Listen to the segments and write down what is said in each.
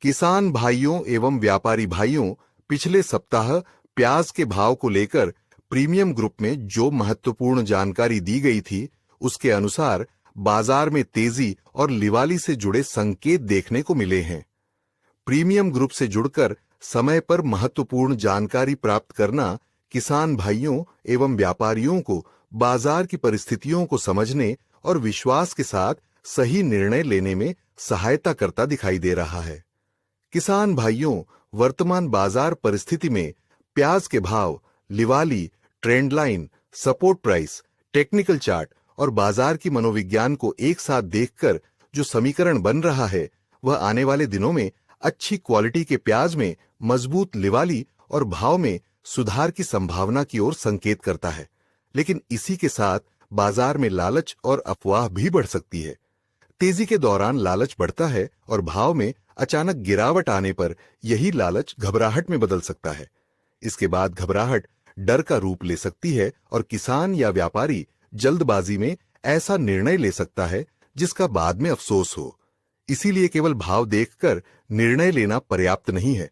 किसान भाइयों एवं व्यापारी भाइयों, पिछले सप्ताह प्याज के भाव को लेकर प्रीमियम ग्रुप में जो महत्वपूर्ण जानकारी दी गई थी, उसके अनुसार बाजार में तेजी और लिवाली से जुड़े संकेत देखने को मिले हैं। प्रीमियम ग्रुप से जुड़कर समय पर महत्वपूर्ण जानकारी प्राप्त करना किसान भाइयों एवं व्यापारियों को बाजार की परिस्थितियों को समझने और विश्वास के साथ सही निर्णय लेने में सहायता करता दिखाई दे रहा है। किसान भाइयों, वर्तमान बाजार परिस्थिति में प्याज के भाव, लिवाली, trend line, support price, technical chart और बाजार की मनोविज्ञान को एक साथ देखकर जो समीकरण बन रहा है, वह आने वाले दिनों में अच्छी क्वालिटी के प्याज में मजबूत लिवाली और भाव में सुधार की संभावना की ओर संकेत करता है। लेकिन इसी के साथ बाजार में लालच और अफवाह भी बढ़ सकती है। तेजी के दौरान लालच बढ़ता है और भाव में अचानक गिरावट आने पर यही लालच घबराहट में बदल सकता है। इसके बाद घबराहट डर का रूप ले सकती है और किसान या व्यापारी जल्दबाजी में ऐसा निर्णय ले सकता है जिसका बाद में अफसोस हो। इसीलिए केवल भाव देखकर निर्णय लेना पर्याप्त नहीं है।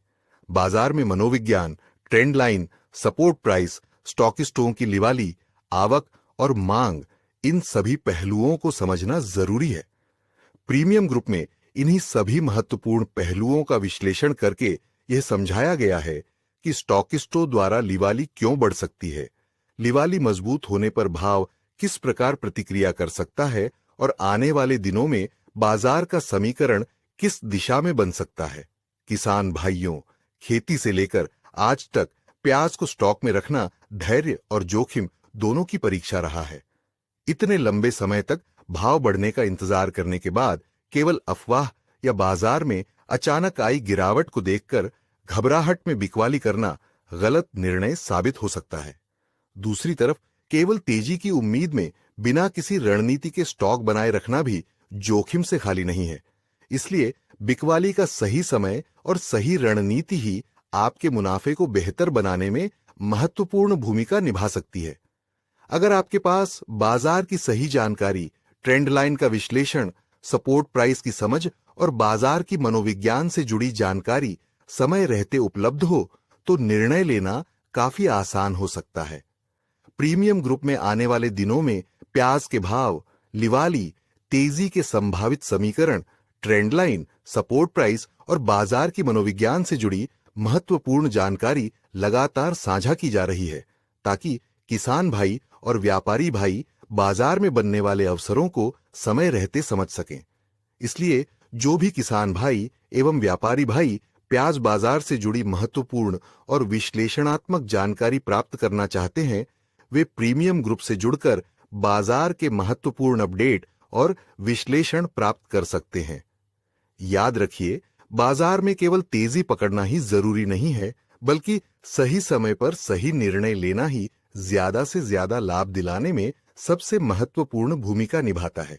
बाजार में मनोविज्ञान, ट्रेंड लाइन, सपोर्ट प्राइस, स्टॉकिस्टों की लिवाली, आवक और मांग, इन सभी पहलुओं को समझना जरूरी है। प्रीमियम ग्रुप में इन्हीं सभी महत्वपूर्ण पहलुओं का विश्लेषण करके यह समझाया गया है कि स्टॉकिस्टों द्वारा लिवाली क्यों बढ़ सकती है, लिवाली मजबूत होने पर भाव किस प्रकार प्रतिक्रिया कर सकता है और आने वाले दिनों में बाजार का समीकरण किस दिशा में बन सकता है। किसान भाइयों, खेती से लेकर आज तक प्याज को स्टॉक में रखना धैर्य और जोखिम दोनों की परीक्षा रहा है। इतने लंबे समय तक भाव बढ़ने का इंतजार करने के बाद केवल अफवाह या बाजार में अचानक आई गिरावट को देखकर घबराहट में बिकवाली करना गलत निर्णय साबित हो सकता है। दूसरी तरफ केवल तेजी की उम्मीद में बिना किसी रणनीति के स्टॉक बनाए रखना भी जोखिम से खाली नहीं है। इसलिए बिकवाली का सही समय और सही रणनीति ही आपके मुनाफे को बेहतर बनाने में महत्वपूर्ण भूमिका निभा सकती है। अगर आपके पास बाजार की सही जानकारी, ट्रेंड लाइन का विश्लेषण, सपोर्ट प्राइस की समझ और बाजार की मनोविज्ञान से जुड़ी जानकारी समय रहते उपलब्ध हो, तो निर्णय लेना काफी आसान हो सकता है। प्रीमियम ग्रुप में आने वाले दिनों में प्याज के भाव, लिवाली, तेजी के संभावित समीकरण, ट्रेंड लाइन, सपोर्ट प्राइस और बाजार की मनोविज्ञान से जुड़ी महत्वपूर्ण जानकारी लगातार साझा की जा रही है, ताकि किसान भाई और व्यापारी भाई बाजार में बनने वाले अवसरों को समय रहते समझ सकें। इसलिए जो भी किसान भाई एवं व्यापारी भाई प्याज बाजार से जुड़ी महत्वपूर्ण और विश्लेषणात्मक जानकारी प्राप्त करना चाहते हैं, वे प्रीमियम ग्रुप से जुड़कर बाजार के महत्वपूर्ण अपडेट और विश्लेषण प्राप्त कर सकते हैं। याद रखिए, बाजार में केवल तेजी पकड़ना ही जरूरी नहीं है, बल्कि सही समय पर सही निर्णय लेना ही ज्यादा से ज्यादा लाभ दिलाने में सबसे महत्वपूर्ण भूमिका निभाता है।